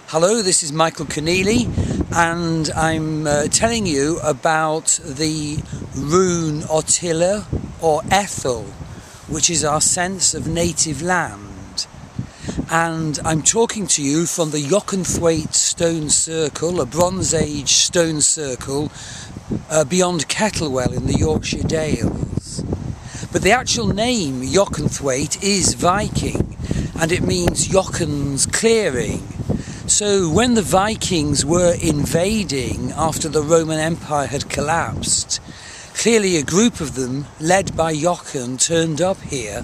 Hello, this is Michael Conneely, and I'm telling you about the Rune Othala, or Ethel, which is our sense of native land. And I'm talking to you from the Thwaite stone circle, a Bronze Age stone circle beyond Kettlewell in the Yorkshire Dales. But the actual name Thwaite is Viking, and it means Jochen's clearing. So when the Vikings were invading after the Roman Empire had collapsed, clearly a group of them, led by Jochen, turned up here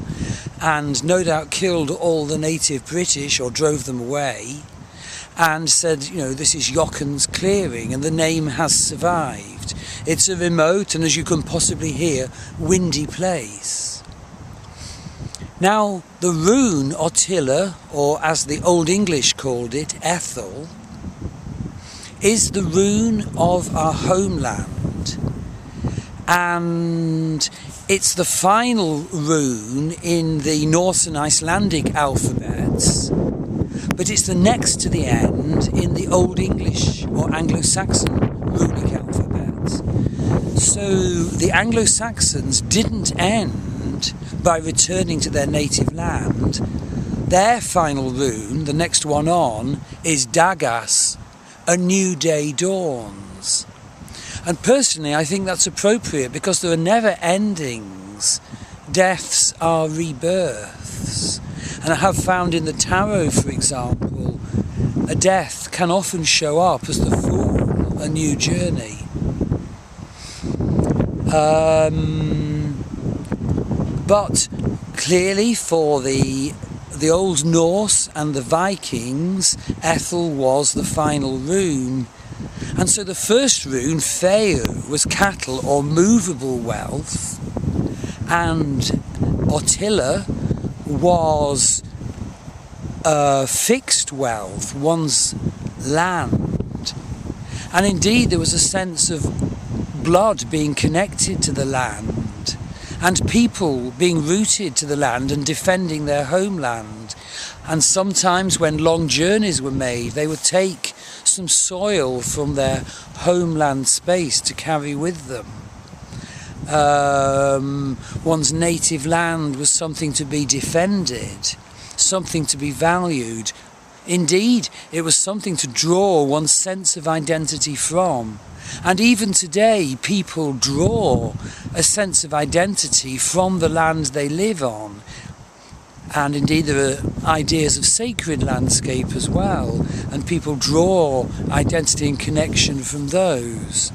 and no doubt killed all the native British or drove them away and said, you know, this is Jochen's clearing, and the name has survived. It's a remote and, as you can possibly hear, windy place. Now, the Rune Othala, or as the Old English called it, Ethel, is the rune of our homeland, and it's the final rune in the Norse and Icelandic alphabets, but it's the next to the end in the Old English or Anglo-Saxon runic alphabet. So the Anglo-Saxons didn't end by returning to their native land. Their final rune, the next one on, is Dagas, a new day dawns. And personally I think that's appropriate because there are never endings. Deaths are rebirths. And I have found in the tarot, for example, a death can often show up as the Fool, a new journey. But clearly for the Old Norse and the Vikings, Ethel was the final rune. And so the first rune, Feu, was cattle or movable wealth, and Othala was fixed wealth, one's land. And indeed there was a sense of blood being connected to the land, and people being rooted to the land and defending their homeland. And sometimes when long journeys were made, they would take some soil from their homeland space to carry with them. One's native land was something to be defended, something to be valued. Indeed, it was something to draw one's sense of identity from. And even today, people draw a sense of identity from the land they live on. And indeed, there are ideas of sacred landscape as well, and people draw identity and connection from those.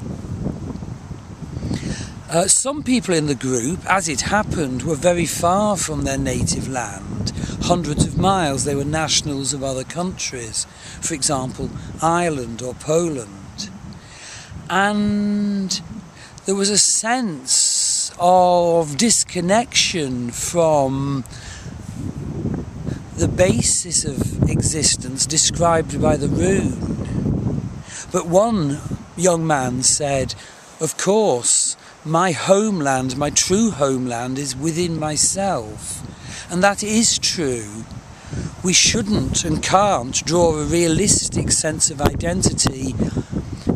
Some people in the group, as it happened, were very far from their native land, hundreds of miles. They were nationals of other countries, for example, Ireland or Poland. And there was a sense of disconnection from the basis of existence described by the rune. But one young man said, of course, my homeland, my true homeland, is within myself. And that is true. We shouldn't and can't draw a realistic sense of identity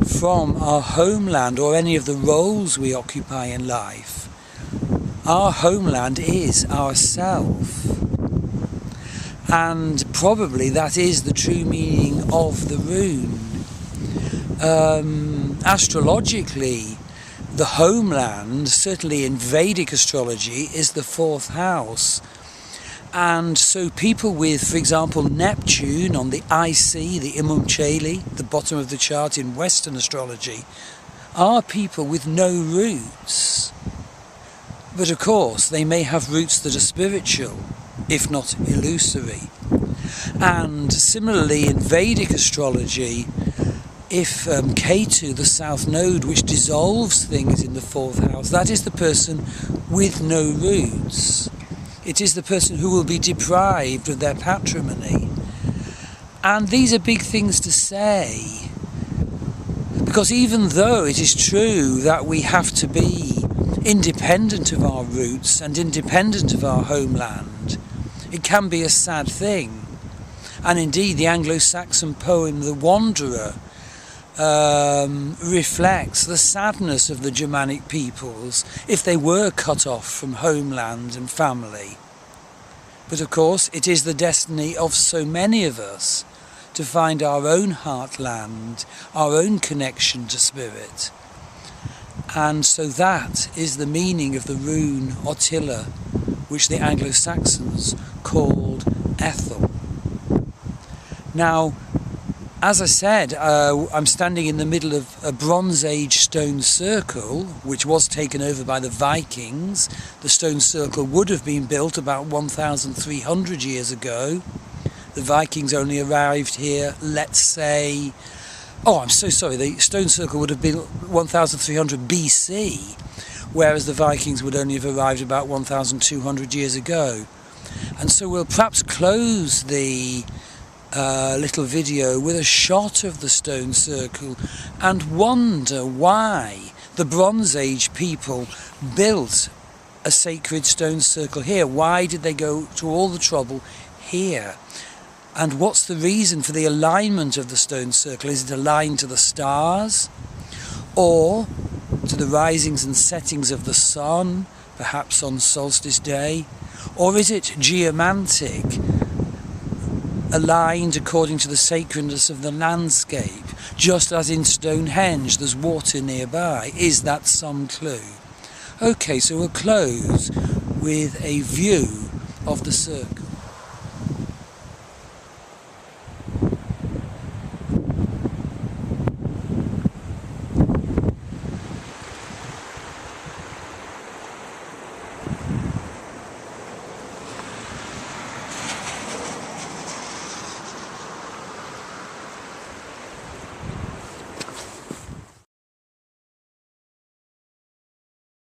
from our homeland or any of the roles we occupy in life. Our homeland is ourself. And probably that is the true meaning of the rune. Astrologically, the homeland, certainly in Vedic astrology, is the fourth house. And so people with, for example, Neptune on the IC, the Imumcheli, the bottom of the chart in Western astrology, are people with no roots. But of course, they may have roots that are spiritual, if not illusory. And similarly in Vedic astrology, if Ketu, the south node, which dissolves things in the fourth house, that is the person with no roots. It is the person who will be deprived of their patrimony. And these are big things to say, because even though it is true that we have to be independent of our roots and independent of our homeland, it can be a sad thing. And indeed the Anglo-Saxon poem The Wanderer reflects the sadness of the Germanic peoples if they were cut off from homeland and family. But of course it is the destiny of so many of us to find our own heartland, our own connection to spirit. And so that is the meaning of the rune Othala, which the Anglo-Saxons called Ethel. Now, as I said, I'm standing in the middle of a Bronze Age stone circle, which was taken over by the Vikings. The stone circle would have been built about 1,300 years ago. The Vikings only arrived here, let's say... Oh, I'm so sorry, the stone circle would have been 1,300 BC, whereas the Vikings would only have arrived about 1,200 years ago. And so we'll perhaps close the little video with a shot of the stone circle and wonder why the Bronze Age people built a sacred stone circle here. Why did they go to all the trouble here? And what's the reason for the alignment of the stone circle? Is it aligned to the stars, or to the risings and settings of the sun, perhaps on solstice day? Or is it geomantic, aligned according to the sacredness of the landscape, just as in Stonehenge there's water nearby? Is that some clue? Okay, so we'll close with a view of the circle.